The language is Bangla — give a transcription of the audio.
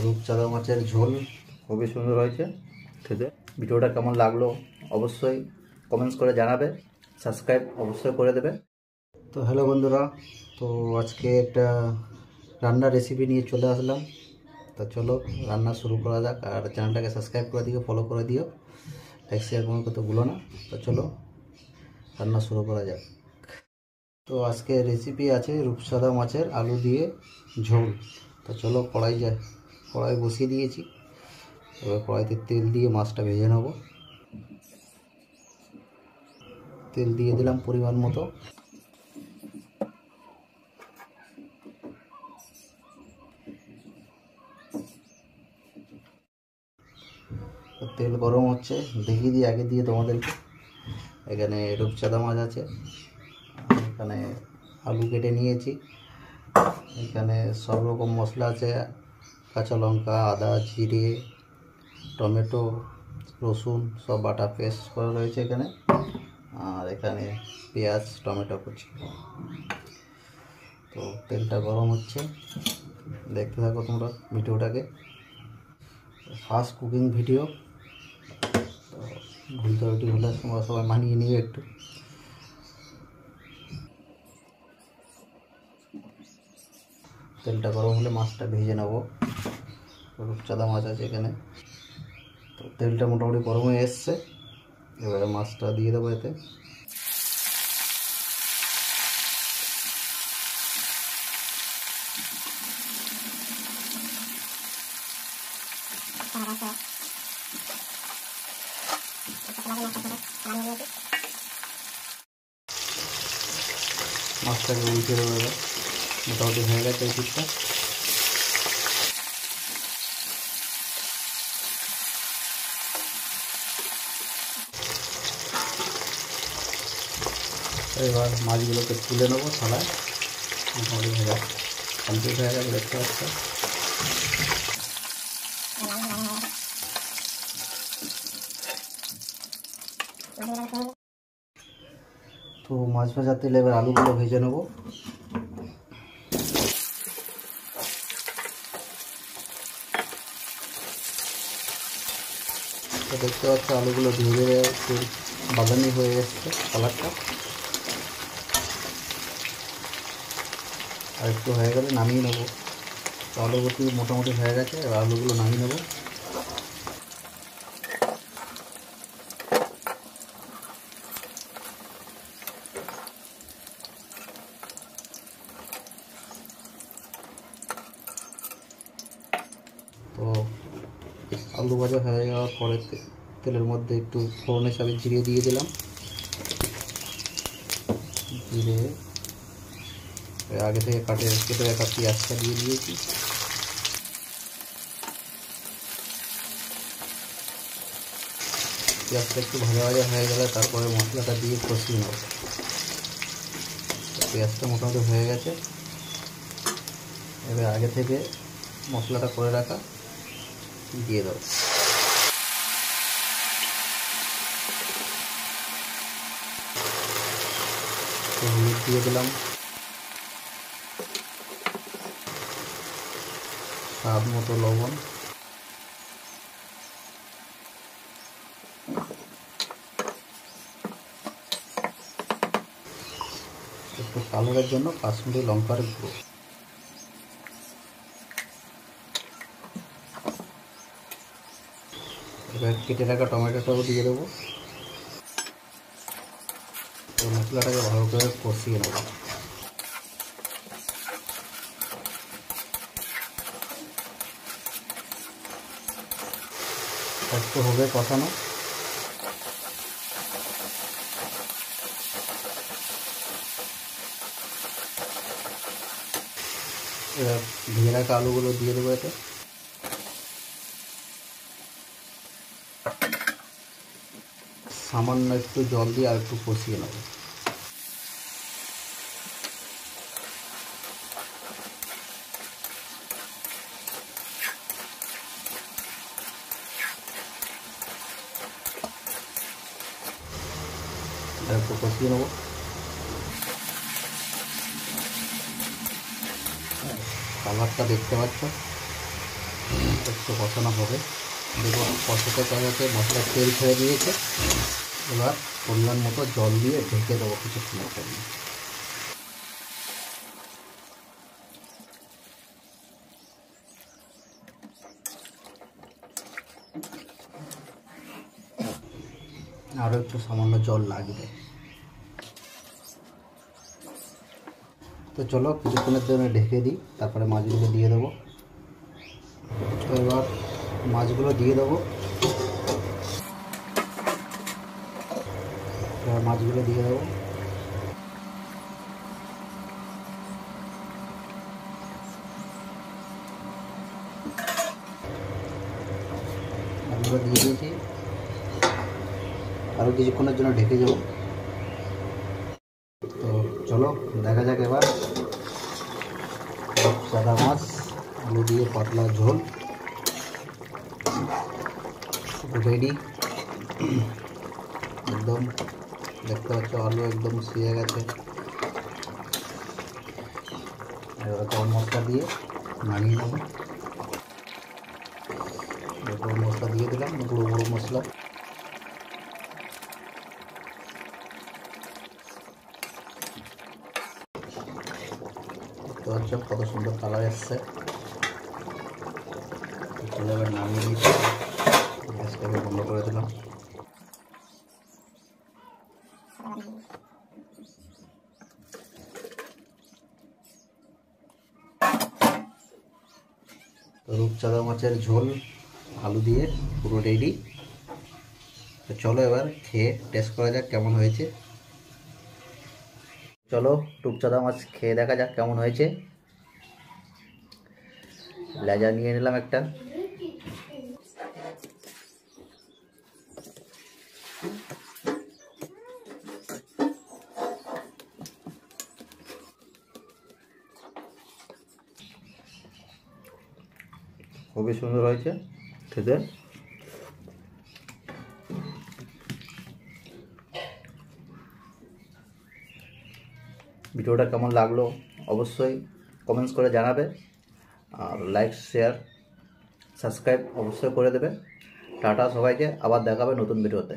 রূপচাঁদা মাছের ঝোল খুবই সুন্দর হয়েছে খেতে। ভিডিওটা কেমন লাগলো অবশ্যই কমেন্টস করে জানাবে, সাবস্ক্রাইব অবশ্যই করে দেবে। তো হ্যালো বন্ধুরা, তো আজকে একটা রান্নার রেসিপি নিয়ে চলে আসলাম। তো চলো রান্না শুরু করা যাক। আর চ্যানেলটাকে সাবস্ক্রাইব করে দিও, ফলো করে দিও, লাইক শেয়ার কমেন্ট করতে ভুলো না। তো চলো রান্না শুরু করা যাক। তো আজকে রেসিপি আছে রূপচাঁদা মাছের আলু দিয়ে ঝোল। তো চলো কড়াই বসিয়ে দিয়েছি। এবার কড়াইতে তেল দিয়ে মাছটা ভেজে নেব। তেল দিয়ে দিলাম পরিমাণ মতো। তেল গরম হচ্ছে, দেখিয়ে দিই আগে দিয়ে তোমাদেরকে। এখানে রূপচাঁদা মাছ আছে, এখানে আলু কেটে নিয়েছি, এখানে সব রকম মশলা আছে, কাঁচা লঙ্কা, আদা, জিরে, টমেটো, রসুন সব বাটা পেস্ট করা রয়েছে এখানে। আর এখানে পেঁয়াজ, টমেটো কুচি। তো তেলটা গরম হচ্ছে, দেখতে থাকো তোমরা ভিডিওটাকে। ফার্স্ট কুকিং ভিডিও, তো ভুল ত্রুটি হলে তোমরা সবাই মানিয়ে নিও একটু। তেলটা গরম হলে মাছটা ভেজে নেব। রূপচাঁদা মাছ আছে এখানে। তো তেলটা মোটামুটি গরম হয়ে এসছে, এবারে মাছটা দিয়ে দেবো এতে। মাছটাকে উল্টে দেবো, এবার মোটামুটি হয়ে গেছে এই পিঠটা। এবার মাছগুলোকে তুলে নেবো থালায়। মোটামুটি ভেজা কমপ্লিট হয়ে গেছে, দেখতে পাচ্ছ। তো মাছ ভাজার তেলে এবার আলুগুলো ভেজে নেবো। তো দেখতে পাচ্ছ আলুগুলো ধীরে ধীরে একটু বাদামি হয়ে এসছে কালারটা। আর একটু হয়ে গেলে নামিয়ে নেবো। তো আলুগুলো মোটামুটি হয়ে গেছে, এবার আলুগুলো নামিয়ে নেবো। তো আলু ভাজা হয়ে যাওয়ার পরে তেলের মধ্যে একটু ফোড়ন হিসাবে জিরে দিয়ে দিলাম। জিরে, আগে থেকে কেটে রাখা পেঁয়াজটা দিয়ে দিয়েছি। পেঁয়াজটা একটু ভাজা ভাজা হয়ে গেলে তারপরে মশলাটা দিয়ে কষিয়ে নেব। পেঁয়াজটা মোটামুটি হয়ে গেছে, এবার আগে থেকে মশলাটা করে রাখা দিয়ে দাও। হলুদ দিয়ে দিলাম, স্বাদ মতো লবণ, একটু কালারের জন্য কাশ্মীরি লঙ্কার গুঁড়ো। এবার কেটে রাখা টমেটোটাও দিয়ে দেবো। মশলাটাকে ভালো করে কষিয়ে নেব। একটু হবে কষানো। এবার ভেজে রাখা আলুগুলো দিয়ে দেবো এতে। সামান্য একটু জল দিয়ে আর একটু কষিয়ে নেব। একটু কষিয়ে নেব। কালারটা দেখতে পাচ্ছ, একটু কষানো হবে। দেখুন কষাতে কষাতে মশলা তেল ছেড়ে দিয়েছে। এবার পরিমাণ মতো জল দিয়ে ঢেকে দেবো কিছুক্ষণের জন্য। আরও একটু সামান্য জল লাগবে। তো চলো কিছুক্ষণের জন্য ঢেকে দিই, তারপরে মাছগুলো দিয়ে দেবো। তো এবার মাছগুলো দিয়ে দেবো। মাছগুলো দিয়ে দেবো। মাছগুলো দিয়ে দিয়েছি, আরও কিছুক্ষণের জন্য ঢেকে যাবো। তো চলো দেখা যাক এবার সাদা মাছ আলু দিয়ে পাতলা ঝোল রেডি। একদম দেখতে পাচ্ছ আলু একদম সিয়ে গেছে। এবার গরম মশলা দিয়ে নামিয়ে নেব। গরম মশলা দিয়ে দিলাম, গুঁড়ো গরম মশলা। দেখতে পাচ্ছ কত সুন্দর কালার এসছে। চলে এবার নামিয়ে দিচ্ছি, গ্যাসটাকে বন্ধ করে দিলাম। রূপচাঁদা মাছের ঝোল আলু দিয়ে পুরো রেডি। তো চলো এবার খেয়ে টেস্ট করা যাক কেমন হয়েছে। চলো রূপচাঁদা মাছ খেয়ে দেখা যাক কেমন হয়েছে। লেজা নিয়ে নিলাম একটা। খুবই সুন্দর হয়েছে খেতে। ভিডিওটা কেমন লাগলো অবশ্যই কমেন্টস করে জানাবে, আর লাইক শেয়ার সাবস্ক্রাইব অবশ্যই করে দেবে। টাটা সবাইকে, আবার দেখাবে নতুন ভিডিওতে।